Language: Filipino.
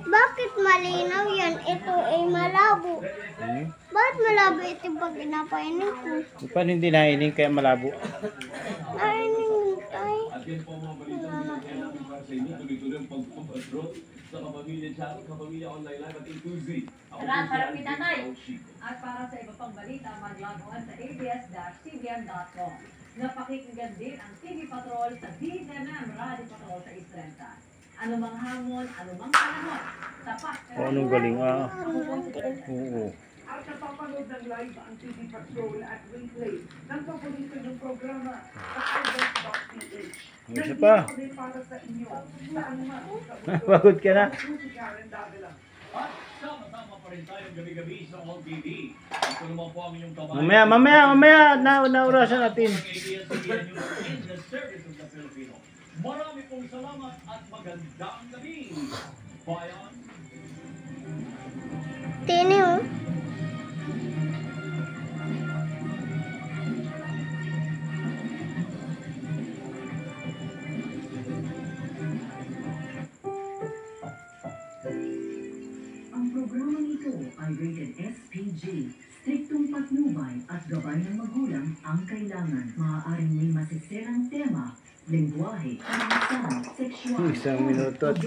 Bakit malinaw yan? Ito ay malabo. Bakit malabo ito pag inapainin ko? Paano hindi naining kaya malabo? Naining tayo. Sa Kapamilya Channel, Kapamilya Online Live at A2Z. Harap kita tayo. At para sa iba pang balita, mag-log on sa abs-cbn.com. Napakinggan din ang TV Patrol sa DZMM Radio Patrol sa Istrenta. Anumang hamon, anumang panahon, tapat. Anong galing Oo. At napapanood ng live ang TV Patrol at replay ng paborito ng programa sa iVoice.ph. Isa pa. Para sa inyo, saan man Pagod ka na. At sama-sama pa rin tayong gabi-gabi sa All TV. Ito naman po ang inyong kabayan. Mamaya. Naurasan natin. ABS-CBN News in the service of the Filipino. Marami pong salamat at magandang gabi. Bayan. Tini oh. Ang programang ito ay rated SPG. Striktong patnubay at gabay ng magulang ang kailangan. Maaaring may masisirang tema, lengguwahe, karanasan, sexual, Isang minuto at